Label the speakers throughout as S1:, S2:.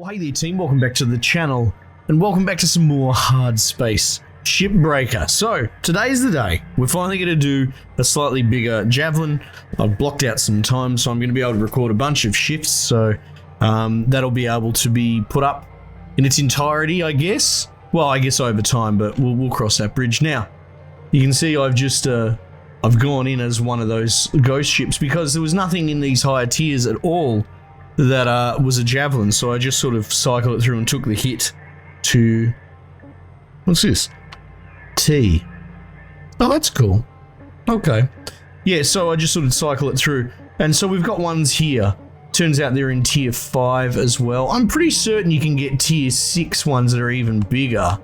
S1: Well, hey there team, welcome back to the channel and welcome back to some more Hardspace Shipbreaker. So today's the day. We're finally going to do a slightly bigger javelin. I've blocked out some time, so I'm going to be able to record a bunch of shifts, so that'll be able to be put up in its entirety, I guess. Well, I guess over time, but we'll cross that bridge. Now you can see I've just I've gone in as one of those ghost ships because there was nothing in these higher tiers at all that was a javelin, so I just sort of cycled it through and took the hit to, what's this? T. Oh, that's cool. Okay. Yeah, so I just sort of cycle it through, and so we've got ones here. Turns out they're in tier 5 as well. I'm pretty certain you can get tier 6 ones that are even bigger.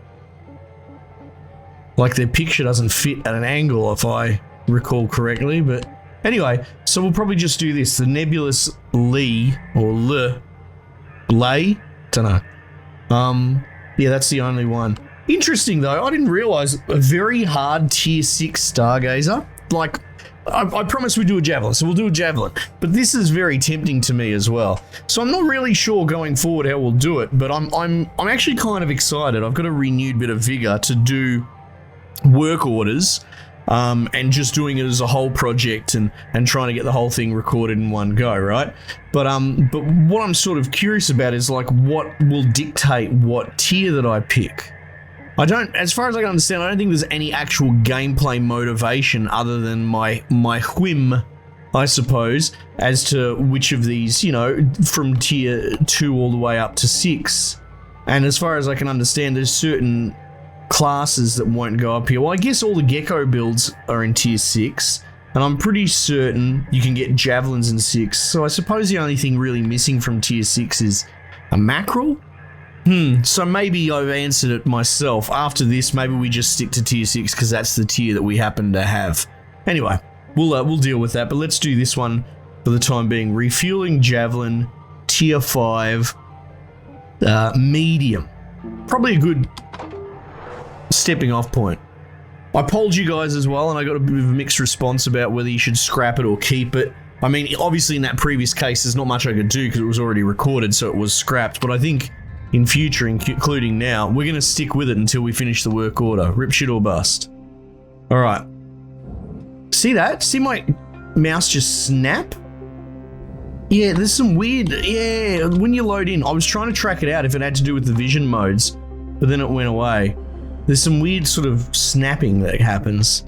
S1: Like their picture doesn't fit at an angle if I recall correctly, but anyway, so we'll probably just do this. The Nebulous Lee, or Lay? Dunno. Yeah, that's the only one. Interesting though, I didn't realize a very hard tier 6 Stargazer. Like, I promised we'd do a Javelin, so we'll do a Javelin. But this is very tempting to me as well. So I'm not really sure going forward how we'll do it, but I'm actually kind of excited. I've got a renewed bit of vigor to do work orders. And just doing it as a whole project and trying to get the whole thing recorded in one go, right? But what I'm sort of curious about is like what will dictate what tier that I pick. As far as I can understand, I don't think there's any actual gameplay motivation other than my whim, I suppose, as to which of these, you know, from tier 2 all the way up to 6. And as far as I can understand, there's certain classes that won't go up here. Well, I guess all the Gecko builds are in tier 6, and I'm pretty certain you can get Javelins in 6, so I suppose the only thing really missing from tier 6 is a Mackerel? So maybe I've answered it myself. After this, maybe we just stick to tier 6 because that's the tier that we happen to have. Anyway, we'll deal with that, but let's do this one for the time being. Refueling Javelin, tier 5, medium. Probably a good stepping off point. I polled you guys as well, and I got a bit of a mixed response about whether you should scrap it or keep it. I mean, obviously in that previous case, there's not much I could do because it was already recorded, so it was scrapped. But I think in future, including now, we're going to stick with it until we finish the work order. Rip shit or bust. All right. See that? See my mouse just snap? Yeah, there's some weird... Yeah, when you load in, I was trying to track it out if it had to do with the vision modes, but then it went away. There's some weird sort of snapping that happens.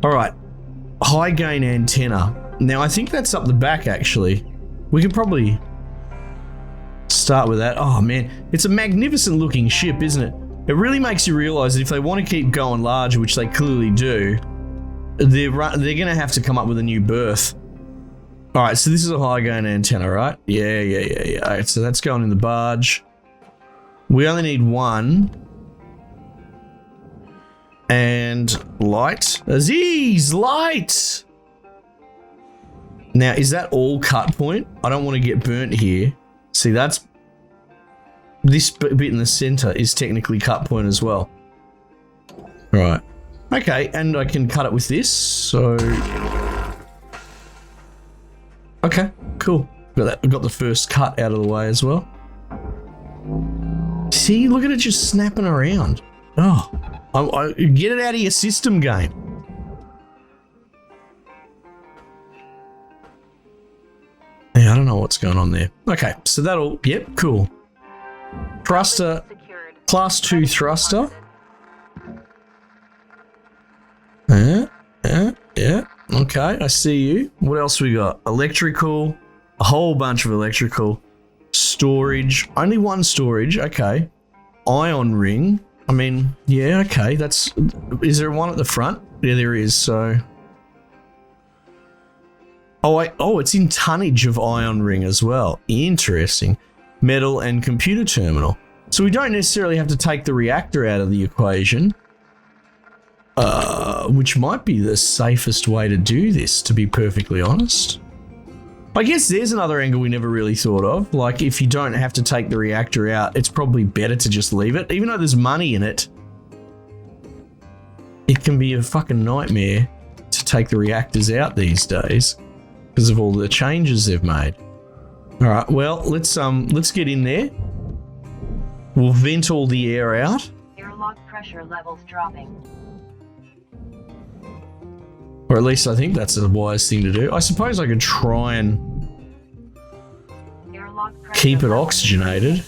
S1: All right, high gain antenna. Now I think that's up the back actually. We can probably start with that. Oh man, it's a magnificent looking ship, isn't it? It really makes you realize that if they want to keep going larger, which they clearly do, they're gonna have to come up with a new berth. All right, so this is a high gain antenna, right? Yeah. All right, so that's going in the barge. We only need one. And light. Aziz, light! Now, is that all cut point? I don't want to get burnt here. See, that's... This bit in the center is technically cut point as well. Right. Okay, and I can cut it with this, so... Okay, cool. Got that. Got the first cut out of the way as well. See, look at it just snapping around. Oh. Get it out of your system, game. Yeah, I don't know what's going on there. Okay, so that'll... Yep, cool. Thruster. Class 2 thruster. Yeah. Okay, I see you. What else we got? Electrical. A whole bunch of electrical. Storage. Only one storage. Okay. Ion ring. I mean, yeah, okay, that's... Is there one at the front? Yeah, there is, so... Oh, it's in tonnage of ion ring as well. Interesting. Metal and computer terminal. So we don't necessarily have to take the reactor out of the equation. Which might be the safest way to do this, to be perfectly honest. I guess there's another angle we never really thought of. Like, if you don't have to take the reactor out, it's probably better to just leave it. Even though there's money in it, it can be a fucking nightmare to take the reactors out these days because of all the changes they've made. All right, well, let's get in there. We'll vent all the air out.
S2: Airlock pressure levels dropping.
S1: Or at least I think that's a wise thing to do. I suppose I could try and keep it oxygenated.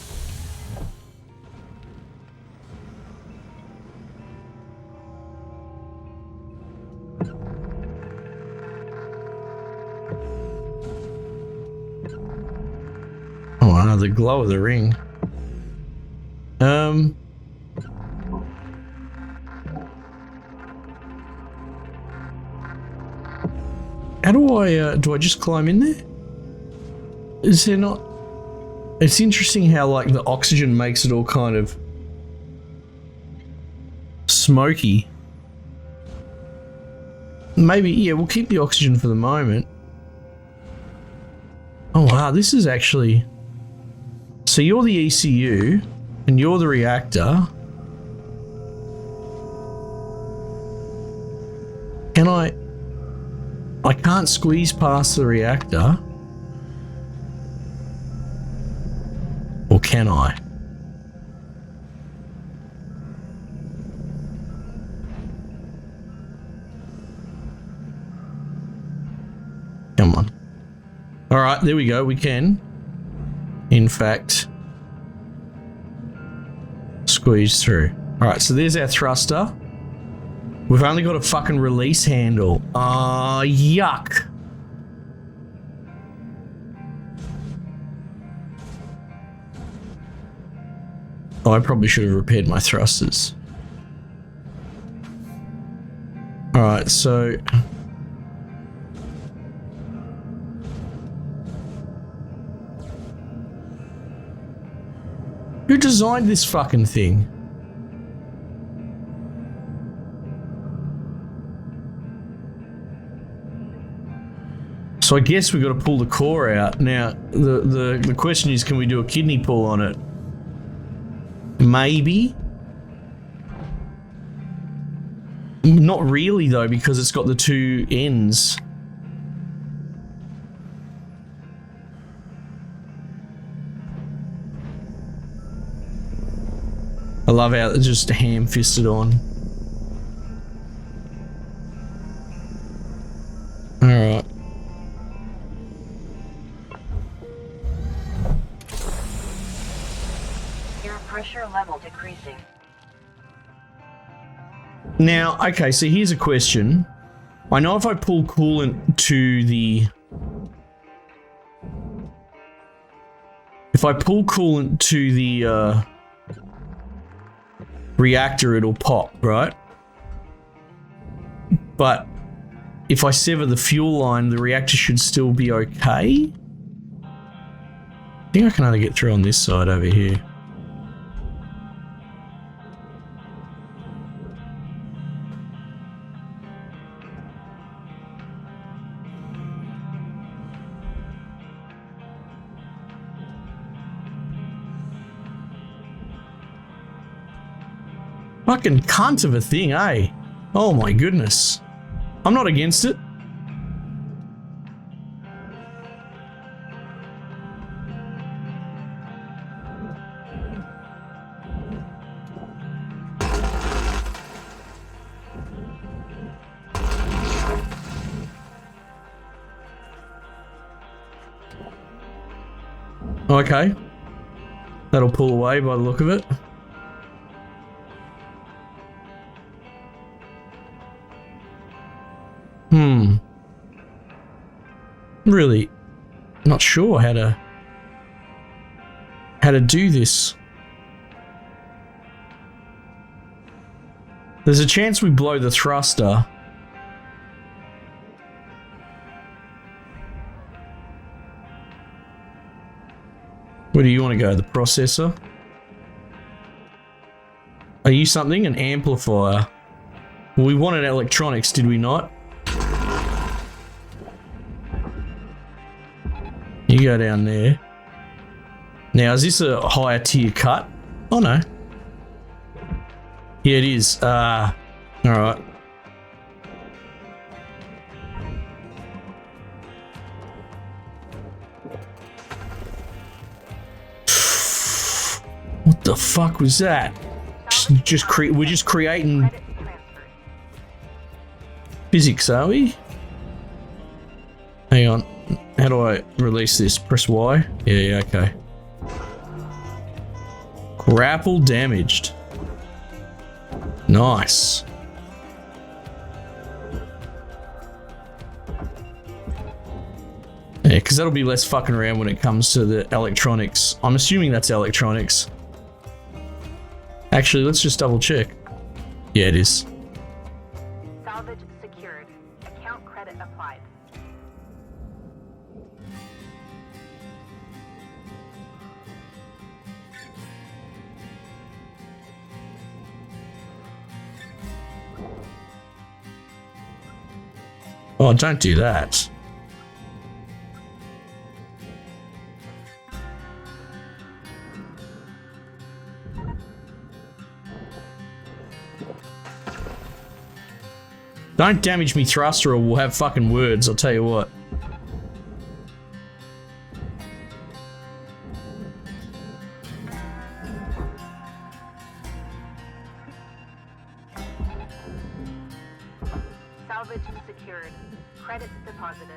S1: Oh, wow, the glow of the ring. How do I just climb in there? Is there not? It's interesting how like the oxygen makes it all kind of smoky. Maybe, yeah, we'll keep the oxygen for the moment. Oh wow, this is actually... So you're the ECU and you're the reactor. Can I can't squeeze past the reactor. Or can I? Come on. All right, there we go. We can, in fact, squeeze through. All right, so there's our thruster. We've only got a fucking release handle. Ah, yuck. Oh, I probably should have repaired my thrusters. All right, so... Who designed this fucking thing? So I guess we've got to pull the core out. Now, the question is, can we do a kidney pull on it? Maybe. Not really, though, because it's got the two ends. I love how it's just ham-fisted on. Alright.
S2: Air pressure level decreasing.
S1: Now, okay, so here's a question. I know if I pull coolant to the... If I pull coolant to the, reactor, it'll pop, right? But if I sever the fuel line, the reactor should still be okay. I think I can only get through on this side over here. Fucking cunt of a thing, eh? Oh my goodness. I'm not against it. Okay. That'll pull away by the look of it. Really not sure how to do this. There's a chance we blow the thruster. Where do you want to go? The processor? Are you something? An amplifier? Well, we wanted electronics, did we not? You go down there. Now, is this a higher tier cut? Oh, no. Yeah, it is. Alright. What the fuck was that? We're just creating physics, are we? Hang on. How do I release this? Press Y? Yeah, okay. Grapple damaged. Nice. Yeah, because that'll be less fucking around when it comes to the electronics. I'm assuming that's electronics. Actually, let's just double check. Yeah, it is.
S3: Salvage secured. Account credit applied.
S1: Oh, don't do that. Don't damage me thruster or we'll have fucking words, I'll tell you what.
S3: Salvage secured. Credits deposited.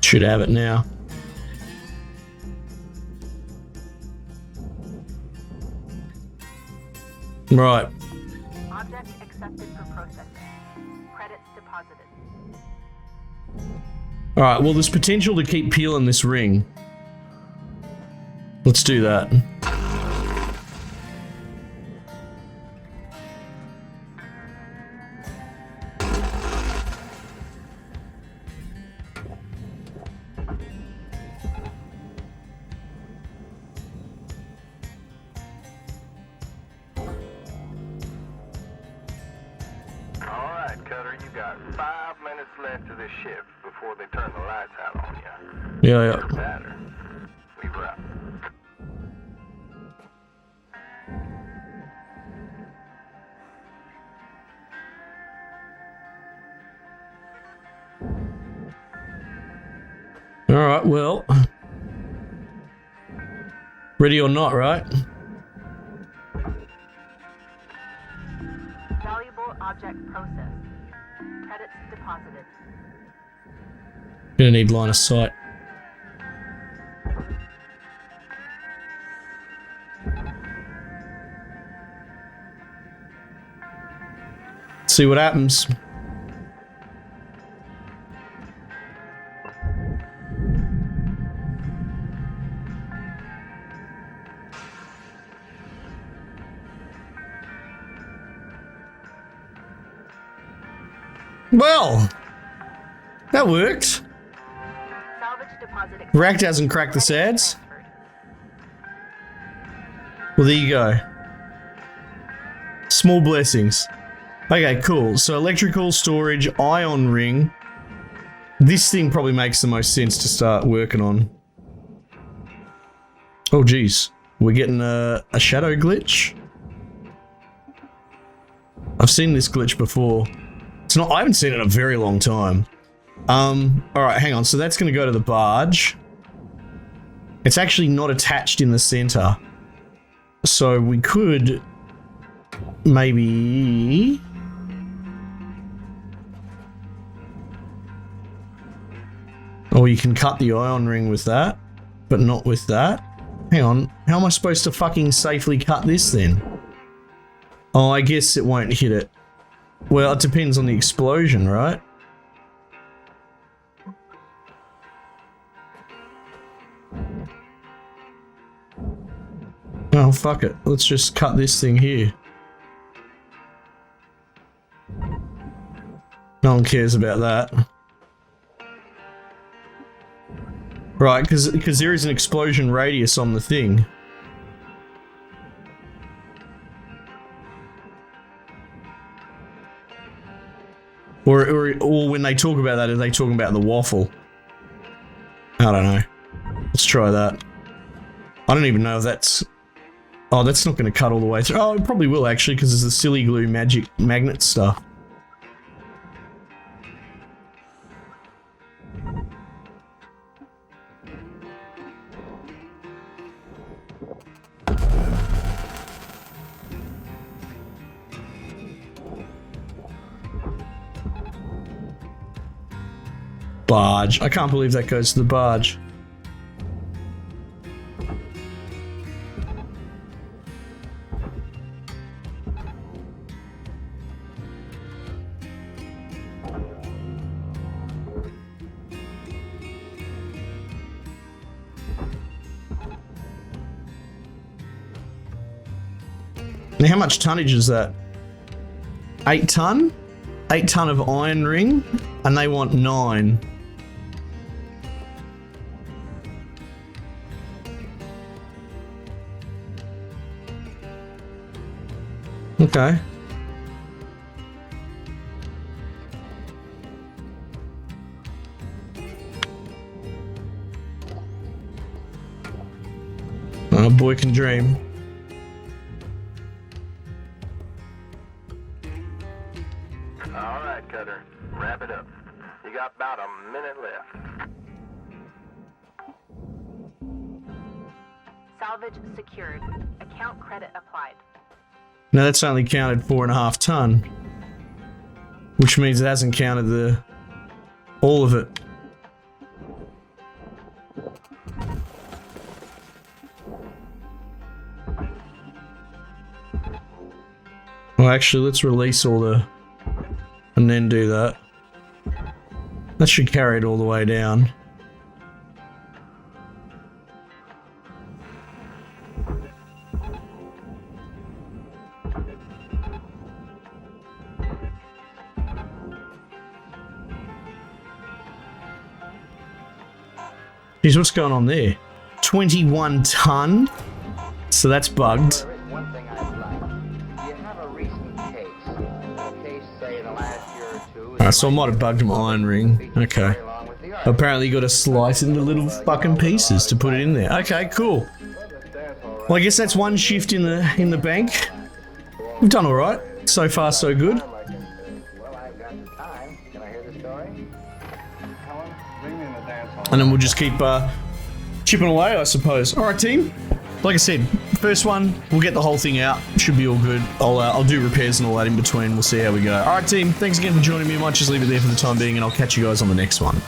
S1: Should have it now. Right.
S3: Object accepted for processing. Credits deposited.
S1: Alright, well there's potential to keep peeling this ring. Let's do that.
S4: Left of this ship before they turn the lights out on you.
S1: Yeah.
S4: We wrap.
S1: Alright, well. Ready or not, right?
S3: Valuable object processed. Credits deposited.
S1: Gonna need line of sight. See what happens. Well, that worked.
S3: Salvage deposit.
S1: Reactor hasn't cracked the sads. Well, there you go. Small blessings. Okay, cool. So electrical storage, ion ring. This thing probably makes the most sense to start working on. Oh, geez. We're getting a shadow glitch. I've seen this glitch before. It's not. I haven't seen it in a very long time. Alright, hang on. So that's going to go to the barge. It's actually not attached in the center. So we could maybe... Or you can cut the ion ring with that, but not with that. Hang on. How am I supposed to fucking safely cut this then? Oh, I guess it won't hit it. Well, it depends on the explosion, right? Oh, fuck it. Let's just cut this thing here. No one cares about that. Right, because there is an explosion radius on the thing. Or when they talk about that, are they talking about the waffle? I don't know. Let's try that. I don't even know if that's... Oh, that's not going to cut all the way through. Oh, it probably will actually, because there's the silly glue magic magnet stuff. Barge. I can't believe that goes to the barge. Now, how much tonnage is that? 8 ton? 8 ton of iron ring, and they want 9. Okay. Oh, boy can dream.
S4: All right, Cutter. Wrap it up. You got about a minute left.
S3: Salvage secured. Account credit applied.
S1: Now that's only counted 4.5 ton, which means it hasn't counted all of it. Well, actually, let's release all the, and then do that. That should carry it all the way down. Geez, what's going on there? 21 ton? So that's bugged.
S5: There is one thing I'd like. Do you have a recent case? A case, say, in the last year or two?
S1: Alright, so I might have bugged my iron ring. Okay. Apparently you gotta slice it into little fucking pieces to put it in there. Okay, cool. Well, I guess that's one shift in the bank. We've done alright. So far, so good.
S5: Well, I've got the time. Can I hear the story?
S4: Helen, bring me in the dance hall.
S1: And then we'll just keep chipping away, I suppose. Alright, team. Like I said, first one, we'll get the whole thing out. Should be all good. I'll do repairs and all that in between. We'll see how we go. Alright, team. Thanks again for joining me. I might just leave it there for the time being, and I'll catch you guys on the next one.